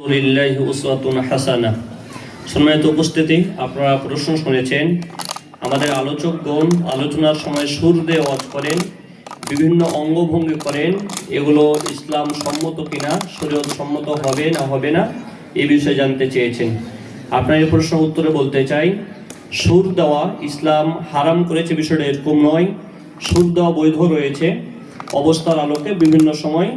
লিল্লাহি উসওয়াতুন হাসানাহ। সম্মানিত উপস্থিতি, আপনারা প্রশ্ন শুনেছেন। আমাদের আলোচকগণ আলোচনার সময় সুর দিয়ে ওয়াজ করেন, বিভিন্ন অঙ্গভঙ্গি করেন, এগুলো ইসলাম সম্মত কিনা, শরীয়ত সম্মত হবে না এই বিষয়ে জানতে চেয়েছেন। আপনার এই প্রশ্ন উত্তরে বলতে চাই, সুর দেওয়া ইসলাম হারাম করেছে বিষয়টা এরকম নয়। সুর দেওয়া বৈধ রয়েছে, অবস্থার আলোকে বিভিন্ন সময়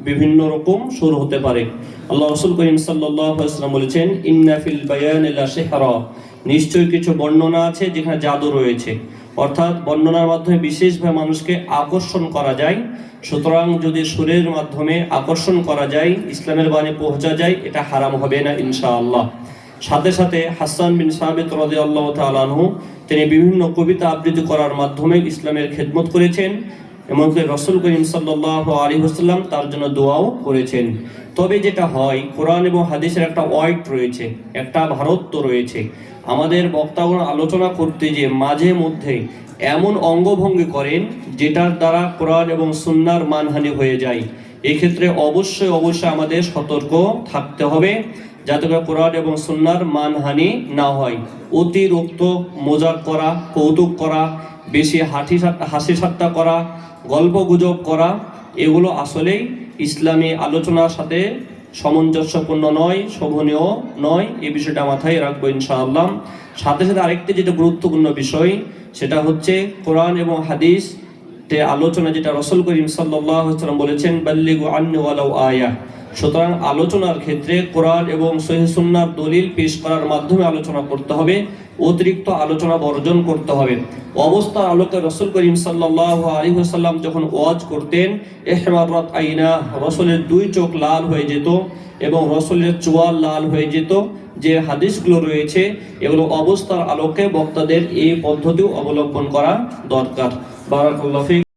বিভিন্ন রকম সুর হতে পারে। আল্লাহ রাসূল করিম সাল্লাল্লাহু আলাইহি ওয়াসাল্লাম বলেছেন, ইন্না ফিল বায়ানি লা সিহরা, নিশ্চয়ই কিছু বর্ণনা আছে যেখানে জাদু রয়েছে, অর্থাৎ বর্ণনার মাধ্যমে বিশেষভাবে মানুষকে আকর্ষণ করা যায়। সুতরাং যদি সুরের মাধ্যমে আকর্ষণ করা যায়, ইসলামের বাণী পৌঁছা যায়, এটা হারাম হবে না ইনশাআল্লাহ। সাথে সাথে হাসান বিন সাবিত রাদিয়াল্লাহু তাআলা আনহু তিনি বিভিন্ন কবিতা আবৃত্তি করার মাধ্যমে ইসলামের খেদমত করেছেন, এমনকি রাসূল করিম সাল্লাল্লাহু আলাইহি ওয়াসাল্লাম তার জন্য দোয়াও করেছেন। তবে যেটা হয়, কোরআন এবং হাদিসের একটা ওয়াইট রয়েছে, একটা ভারত্ব রয়েছে। আমাদের বক্তাগণ আলোচনা করতে যে মাঝে মধ্যে এমন অঙ্গভঙ্গি করেন যেটার দ্বারা কোরআন এবং সুন্নাহর মানহানি হয়ে যায়। এক্ষেত্রে অবশ্যই আমাদের সতর্ক থাকতে হবে যাতে করে কোরআন এবং সুন্নাহর মানহানি না হয়। অতিরিক্ত মজাক করা, কৌতুক করা, বেশি হাসি ঠাট্টা করা, গল্প গুজব করা, এগুলো আসলেই ইসলামী আলোচনার সাথে সামঞ্জস্যপূর্ণ নয়, শোভনীয় নয়। এই বিষয়টা মাথায় রাখবো ইনশাআল্লাহ। সাথে সাথে আরেকটি যেটা গুরুত্বপূর্ণ বিষয়, সেটা হচ্ছে কোরআন এবং হাদিস আলোচনা, যেটা রাসূল করিম সাল্লাল্লাহু আলাইহি ওয়াসাল্লাম বলেছেন, বাল্লিগু আন্নি ওয়ালাউ আয়া। সুতরাং আলোচনার ক্ষেত্রে কোরআন এবং সহিহ সুন্নাহর দলিল পেশ করার মাধ্যমে আলোচনা করতে হবে, অতিরিক্ত আলোচনা বর্জন করতে হবে। অবস্থার আলোকে রাসূল করিম সাল্লাল্লাহু আলাইহি ওয়াসাল্লাম যখন ওয়াজ করতেন, ইহমারাত আইনা, রাসূলের দুই চোখ লাল হয়ে যেত এবং রাসূলের চোয়াল লাল হয়ে যেত। যে হাদিসগুলো রয়েছে এগুলো অবস্থার আলোকে বক্তাদের এই পদ্ধতিও অবলম্বন করা দরকার। বারাকাল্লাহু ফিক।